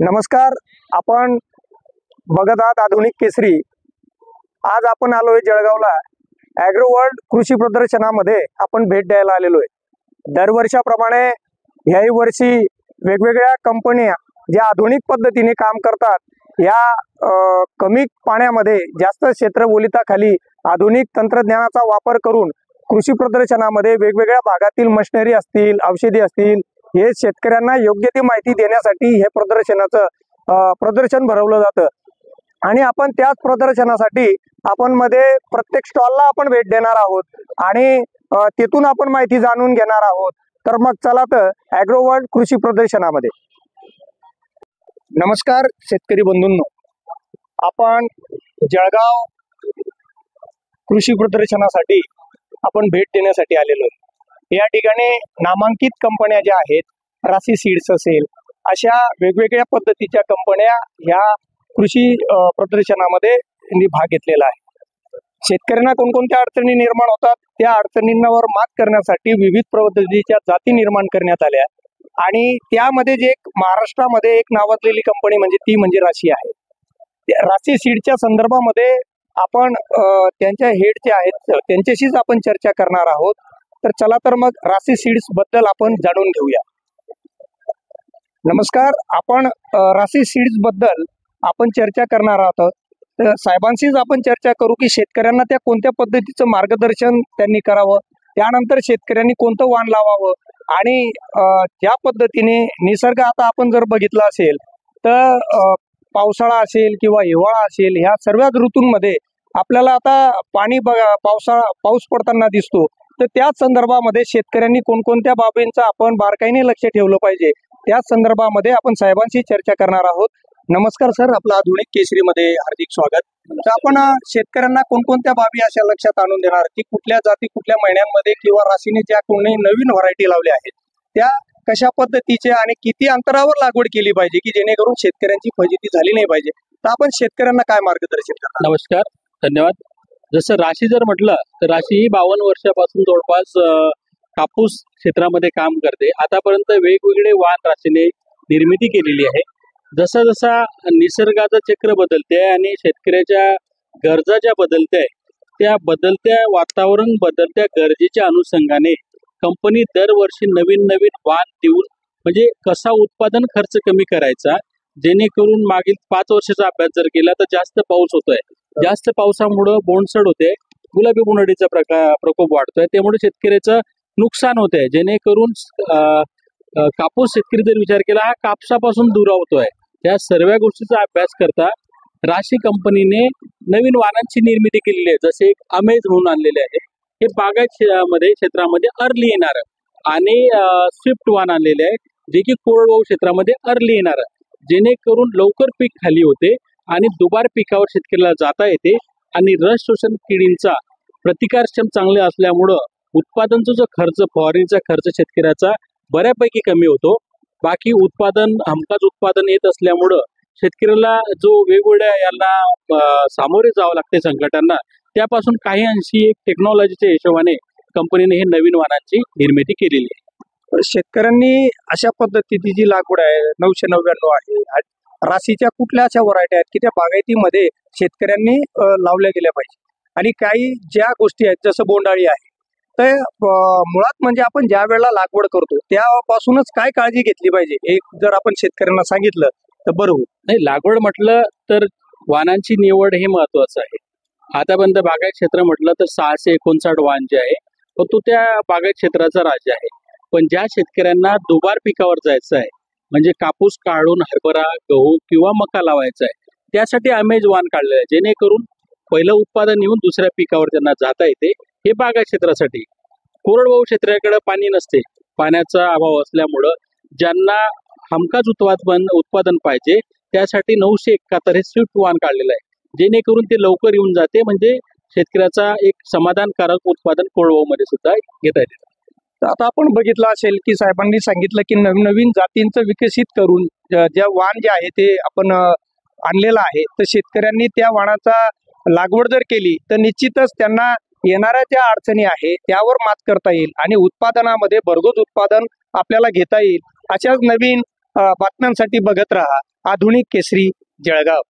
नमस्कार. आपण बघत आहात आधुनिक केसरी. आज आपण आलोय जळगावला. ॲग्रो वर्ल्ड कृषी प्रदर्शनामध्ये आपण भेट द्यायला आलेलो आहे. दरवर्षाप्रमाणे ह्याही वर्षी वेगवेगळ्या कंपन्या ज्या आधुनिक पद्धतीने काम करतात या कमी पाण्यामध्ये जास्त क्षेत्रफळाखाली आधुनिक तंत्रज्ञानाचा वापर करून कृषी प्रदर्शनामध्ये वेगवेगळ्या भागातील मशिनरी असतील, औषधी असतील, हे शेतकऱ्यांना योग्य ती माहिती देण्यासाठी हे प्रदर्शन भरवलं जातं. आणि आपण त्याच प्रदर्शनासाठी आपण मध्ये प्रत्येक स्टॉलला आपण भेट देणार आहोत आणि तिथून आपण माहिती जाणून घेणार आहोत. तर मग चला तर ॲग्रो वर्ल्ड कृषी प्रदर्शनामध्ये. नमस्कार शेतकरी बंधूंनो, आपण जळगाव कृषी प्रदर्शनासाठी आपण भेट देण्यासाठी आलेलो आहे. या ठिकाणी नामांकित कंपन्या ज्या आहेत, राशी सीड्स असेल, अशा वेगवेगळ्या पद्धतीच्या कंपन्या ह्या कृषी प्रदर्शनामध्ये भाग घेतलेला आहे. शेतकऱ्यांना कोणकोणत्या अडचणी निर्माण होतात त्या अडचणींवर मात करण्यासाठी विविध पद्धतीच्या जाती निर्माण करण्यात आल्या आणि त्यामध्ये जे महाराष्ट्रामध्ये एक नावाजलेली कंपनी म्हणजे राशी आहे. राशी सीडच्या संदर्भामध्ये आपण त्यांच्या हेड जे आहेत त्यांच्याशीच आपण चर्चा करणार आहोत. तर चला तर मग राशी सीड्स बद्दल आपण जाणून घेऊया. नमस्कार. आपण राशी सीड्स बद्दल आपण चर्चा करणार आहोत. तर साहेबांशीच आपण चर्चा करू की शेतकऱ्यांना त्या कोणत्या पद्धतीचं मार्गदर्शन त्यांनी करावं, त्यानंतर शेतकऱ्यांनी कोणतं वाण लावावं आणि ज्या पद्धतीने निसर्ग आता आपण जर बघितला असेल तर पावसाळा असेल किंवा हिवाळा असेल, ह्या सर्वच ऋतूंमध्ये आपल्याला आता पाऊस पडताना दिसतो. तर त्याच संदर्भामध्ये शेतकऱ्यांनी कोणकोणत्या बाबींचा आपण बारकाईने लक्ष ठेवलं पाहिजे त्याच संदर्भामध्ये आपण साहेबांशी चर्चा करणार आहोत. नमस्कार सर, आपलं आधुनिक केसरीमध्ये हार्दिक स्वागत. तर आपण शेतकऱ्यांना कोणकोणत्या बाबी अशा लक्षात आणून देणार की कुठल्या जाती कुठल्या महिन्यांमध्ये किंवा राशीने ज्या कोणी नवीन व्हरायटी लावल्या आहेत त्या कशा पद्धतीच्या आणि किती अंतरावर लागवड केली पाहिजे की जेणेकरून शेतकऱ्यांची फजिती झाली नाही पाहिजे, तर आपण शेतकऱ्यांना काय मार्गदर्शन करणार? नमस्कार, धन्यवाद. जसं राशी जर म्हटलं तर राशी ही 52 वर्षापासून जवळपास कापूस क्षेत्रामध्ये काम करते. आतापर्यंत वेगवेगळे वाण राशीने निर्मिती केलेली आहे. जसा जसा निसर्गाचं चक्र बदलते आणि शेतकऱ्याच्या गरजा ज्या बदलते आहे, त्या बदलत्या वातावरण बदलत्या गरजेच्या अनुषंगाने कंपनी दरवर्षी नवीन नवीन वाण देऊन म्हणजे कसा उत्पादन खर्च कमी करायचा, जेणेकरून मागील 5 वर्षाचा अभ्यास जर केला तर जास्त पाऊस होतोय, जास्त पावसामुळं बोंडसड होते, गुलाबी बोंडअळीचा प्रकोप वाढतोय, त्यामुळे शेतकऱ्याचं नुकसान होतंय. जेणेकरून कापूस शेतकरी जर विचार केला हा कापसापासून दुरावतोय, त्या सर्व गोष्टीचा अभ्यास करता राशी कंपनीने नवीन वाणांची निर्मिती केलेली आहे. जसे एक अमेज म्हणून आणलेले आहे, हे बागायत क्षेत्रामध्ये अर्ली येणार आणि स्विफ्ट वाण आणलेले आहे जे की कोरडवाहू क्षेत्रामध्ये अर्ली येणार, जेणेकरून लवकर पीक खाली होते आणि दुबार पिकावर शेतकऱ्याला जाता येते आणि रस शोषण किडींचा प्रतिकारक्षम चांगले असल्यामुळं उत्पादनचा जो खर्च, फवारणीचा खर्च शेतकऱ्याचा बऱ्यापैकी कमी होतो. बाकी उत्पादन हमखास उत्पादन येत असल्यामुळं शेतकऱ्याला जो वेगवेगळ्या यांना सामोरे जावं लागते संकटांना, त्यापासून काही अंशी एक टेक्नॉलॉजीच्या हिशोबाने कंपनीने हे नवीन वाणांची निर्मिती केलेली आहे. शेतकऱ्यांनी अशा पद्धतीची जी लागवड आहे 999 आहे, राशीच्या कुठल्या अशा व्हरायटी आहेत की त्या बागायतीमध्ये शेतकऱ्यांनी लावल्या गेल्या पाहिजे आणि काही ज्या गोष्टी आहेत जसं बोंडाळी आहे, तर मुळात म्हणजे आपण ज्या वेळेला लागवड करतो त्यापासूनच काय काळजी घेतली पाहिजे एक जर आपण शेतकऱ्यांना सांगितलं तर बरं होईल. नाही, लागवड म्हटलं तर वाणांची निवड हे महत्वाचं आहे. आतापर्यंत बागायत क्षेत्र म्हटलं तर 659 वाण जे आहे तो त्या बागायत क्षेत्राचा राज्य आहे. पण ज्या शेतकऱ्यांना दुबार पिकावर जायचं आहे म्हणजे कापूस काढून हरभरा, गहू किंवा मका लावायचा आहे, त्यासाठी अमेज वाण काढलेलं आहे, जेणेकरून पहिलं उत्पादन येऊन दुसऱ्या पिकावर त्यांना जाता येते. हे बागायत क्षेत्रासाठी. कोरडवाहू क्षेत्राकडे पाणी नसते, पाण्याचा अभाव असल्यामुळं ज्यांना हमखास उत्पादन पाहिजे त्यासाठी 971 हे स्विफ्ट वाण काढलेलं आहे, जेणेकरून ते लवकर येऊन जाते, म्हणजे शेतकऱ्याचा एक समाधानकारक उत्पादन कोरडवाहूमध्ये सुद्धा घेता येते. तर आता आपण बघितलं असेल की साहेबांनी सांगितलं की नवीन नवीन जातींचं विकसित करून ज्या वाण जे आहे ते आपण आणलेलं आहे, तर शेतकऱ्यांनी त्या वाणाचा लागवड जर केली तर निश्चितच त्यांना येणाऱ्या ज्या अडचणी आहे त्यावर मात करता येईल आणि उत्पादनामध्ये भरघोस उत्पादन आपल्याला घेता येईल. अशाच नवीन बातम्यांसाठी बघत राहा आधुनिक केसरी जळगाव.